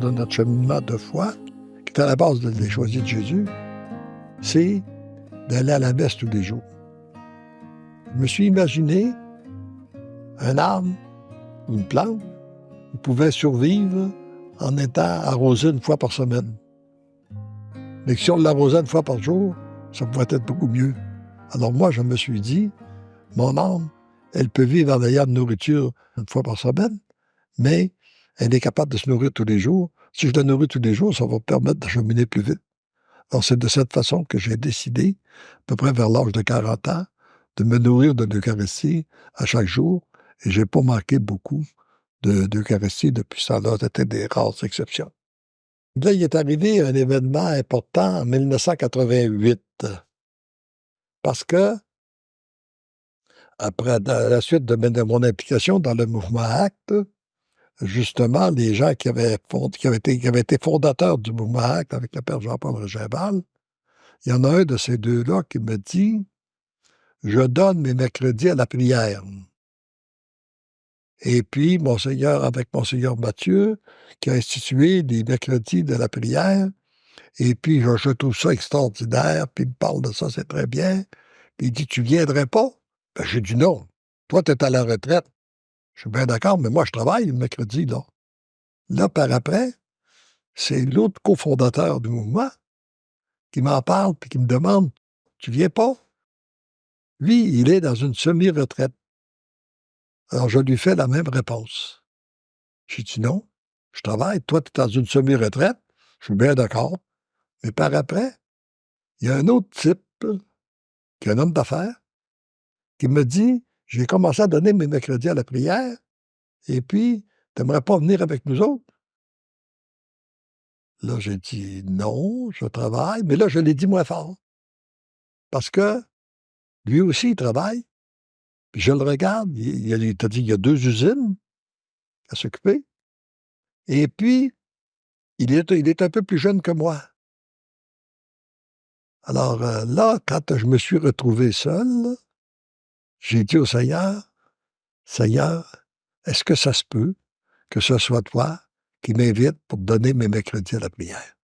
de notre cheminement de foi, qui est à la base des choisis de Jésus, c'est d'aller à la messe tous les jours. Je me suis imaginé un arbre ou une plante qui pouvait survivre en étant arrosé une fois par semaine. Mais si on l'arrosait une fois par jour, ça pourrait être beaucoup mieux. Alors moi, je me suis dit, mon âme, elle peut vivre en ayant de nourriture une fois par semaine, mais elle est capable de se nourrir tous les jours. Si je la nourris tous les jours, ça va me permettre d'acheminer plus vite. Alors c'est de cette façon que j'ai décidé, à peu près vers l'âge de 40 ans, de me nourrir de l'Eucharistie à chaque jour, et je n'ai pas manqué beaucoup d'Eucharistie depuis ça. Là, c'était des rares exceptions. Là, il est arrivé un événement important en 1988, parce que, après la suite de mon implication dans le mouvement ACT, justement, les gens qui avaient été fondateurs du mouvement ACT avec le père Jean-Paul Régimbal, il y en a un de ces deux-là qui me dit « Je donne mes mercredis à la prière ». Et puis, avec Monseigneur Mathieu, qui a institué les mercredis de la prière, et puis je trouve ça extraordinaire, puis il me parle de ça, c'est très bien. Puis il dit « Tu viendrais pas? » Ben, j'ai dit « Non. Toi, tu es à la retraite. » Je suis bien d'accord, mais moi, je travaille le mercredi, là. Là, par après, c'est l'autre cofondateur du mouvement qui m'en parle puis qui me demande « Tu viens pas? » Lui, il est dans une semi-retraite. Alors, je lui fais la même réponse. J'ai dit « Non, je travaille. Toi, tu es dans une semi-retraite. Je suis bien d'accord. Mais par après, il y a un autre type, qui est un homme d'affaires, qui me dit « J'ai commencé à donner mes mercredis à la prière, et puis, tu n'aimerais pas venir avec nous autres? » Là, j'ai dit « Non, je travaille. » Mais là, je l'ai dit moins fort. Parce que lui aussi, il travaille. Puis je le regarde. Il t'a dit qu'il y a 2 usines à s'occuper. Et puis, il est un peu plus jeune que moi. Alors là, quand je me suis retrouvé seul, j'ai dit au Seigneur, « Seigneur, est-ce que ça se peut que ce soit toi qui m'invites pour te donner mes mercredis à la prière? »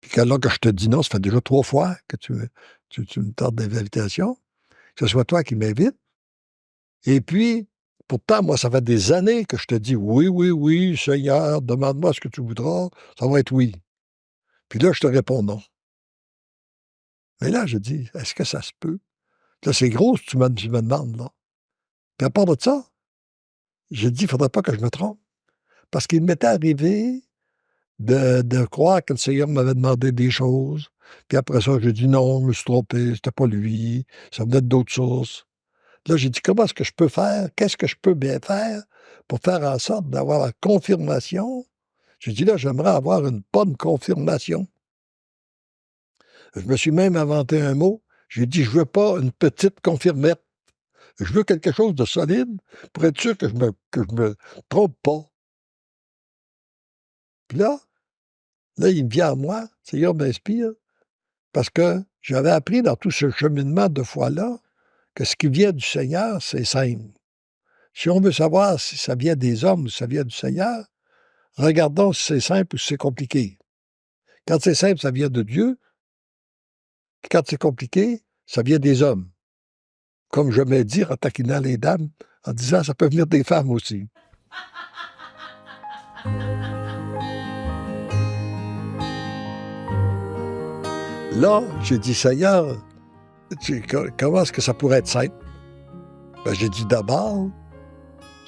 Puis là que je te dis non, ça fait déjà 3 fois que tu me tardes d'invitation, que ce soit toi qui m'invites. Et puis, pourtant, moi, ça fait des années que je te dis « Oui, oui, oui, Seigneur, demande-moi ce que tu voudras, ça va être oui. » Puis là, je te réponds non. Mais là, je dis « Est-ce que ça se peut? » Là, c'est gros ce que tu me demandes, là. Puis à part de ça, j'ai dit « Il ne faudrait pas que je me trompe. » Parce qu'il m'était arrivé de croire que le Seigneur m'avait demandé des choses. Puis après ça, j'ai dit « Non, je me suis trompé, c'était pas lui, ça venait d'autres sources. » Là, j'ai dit « Comment est-ce que je peux faire? Qu'est-ce que je peux bien faire pour faire en sorte d'avoir la confirmation? » J'ai dit « Là, j'aimerais avoir une bonne confirmation. » Je me suis même inventé un mot. J'ai dit « Je veux pas une petite confirmette. Je veux quelque chose de solide pour être sûr que je me trompe pas. » Puis là, il me vient à moi, le Seigneur m'inspire, parce que j'avais appris dans tout ce cheminement de foi-là que ce qui vient du Seigneur, c'est simple. Si on veut savoir si ça vient des hommes ou si ça vient du Seigneur, regardons si c'est simple ou si c'est compliqué. Quand c'est simple, ça vient de Dieu. Puis quand c'est compliqué, ça vient des hommes. Comme je m'ai dit en taquinant les dames, en disant ça peut venir des femmes aussi. Là, j'ai dit, Seigneur, comment est-ce que ça pourrait être simple? Ben, j'ai dit d'abord,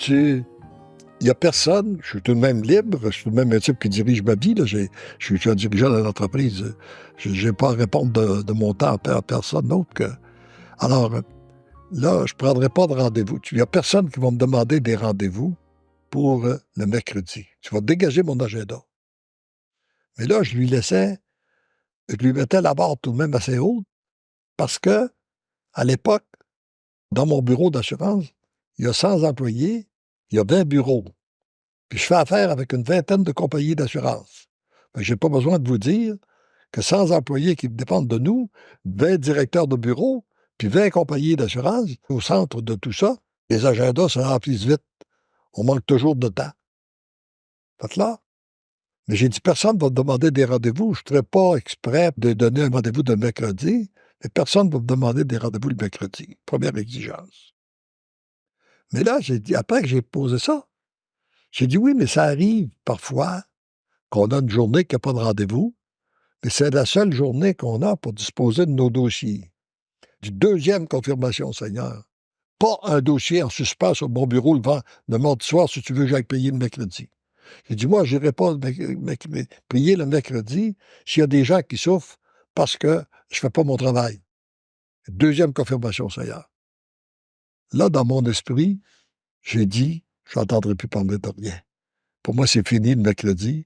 il n'y a personne, je suis tout de même libre, je suis tout de même un type qui dirige ma vie, là, je suis un dirigeant d'une entreprise, je n'ai pas à répondre de mon temps à personne d'autre que... Alors, là, je ne prendrai pas de rendez-vous. Il n'y a personne qui va me demander des rendez-vous pour le mercredi. Tu vas dégager mon agenda. Mais là, je lui mettais la barre tout de même assez haute, parce que, à l'époque, dans mon bureau d'assurance, il y a 100 employés, il y a 20 bureaux. Puis je fais affaire avec une vingtaine de compagnies d'assurance. Je n'ai pas besoin de vous dire que 100 employés qui dépendent de nous, 20 directeurs de bureau, puis 20 compagnies d'assurance, au centre de tout ça, les agendas se remplissent vite. On manque toujours de temps. Fait que là, Mais j'ai dit, personne ne va me demander des rendez-vous. Je ne ferai pas exprès de donner un rendez-vous de mercredi, mais personne ne va me demander des rendez-vous le mercredi. Première exigence. Mais là, j'ai dit, après que j'ai posé ça, j'ai dit, oui, mais ça arrive parfois qu'on a une journée qui n'a pas de rendez-vous, mais c'est la seule journée qu'on a pour disposer de nos dossiers. Du deuxième confirmation, Seigneur. Pas un dossier en suspens sur mon bureau le mardi soir si tu veux que j'aille payer le mercredi. J'ai dit, moi, je n'irai pas prier le mercredi s'il y a des gens qui souffrent parce que je ne fais pas mon travail. Deuxième confirmation, Seigneur. Là, dans mon esprit, j'ai dit, je n'entendrai plus parler de rien. Pour moi, c'est fini le mercredi.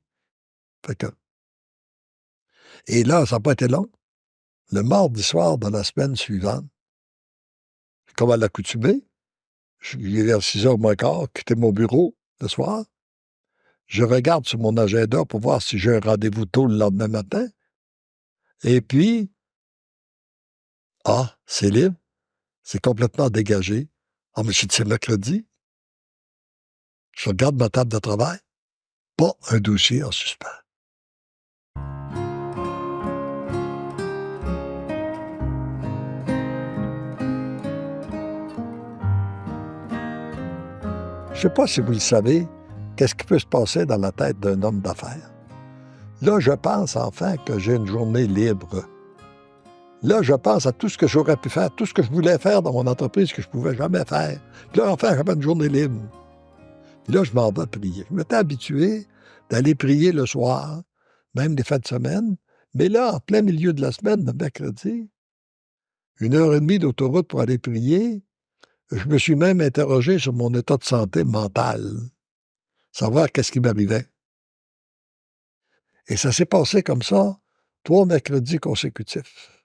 Fait que... Et là, ça n'a pas été long. Le mardi soir de la semaine suivante, comme à l'accoutumée, il est vers 6h moins quart, quitté mon bureau le soir. Je regarde sur mon agenda pour voir si j'ai un rendez-vous tôt le lendemain matin. Et puis, c'est libre, c'est complètement dégagé. Mais j'ai dit, c'est mercredi. Je regarde ma table de travail, pas un dossier en suspens. Je ne sais pas si vous le savez, qu'est-ce qui peut se passer dans la tête d'un homme d'affaires. Là, je pense enfin que j'ai une journée libre. Là, je pense à tout ce que j'aurais pu faire, tout ce que je voulais faire dans mon entreprise que je ne pouvais jamais faire. Puis là, enfin, j'avais une journée libre. Puis là, je m'en vais prier. Je m'étais habitué d'aller prier le soir, même des fins de semaine. Mais là, en plein milieu de la semaine, le mercredi, 1h30 d'autoroute pour aller prier, je me suis même interrogé sur mon état de santé mentale, savoir qu'est-ce qui m'arrivait. Et ça s'est passé comme ça, 3 mercredis consécutifs.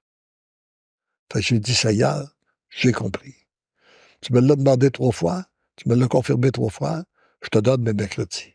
Fait que j'ai dit, Seigneur, j'ai compris. Tu me l'as demandé 3 fois, tu me l'as confirmé 3 fois, je te donne mes mercredis.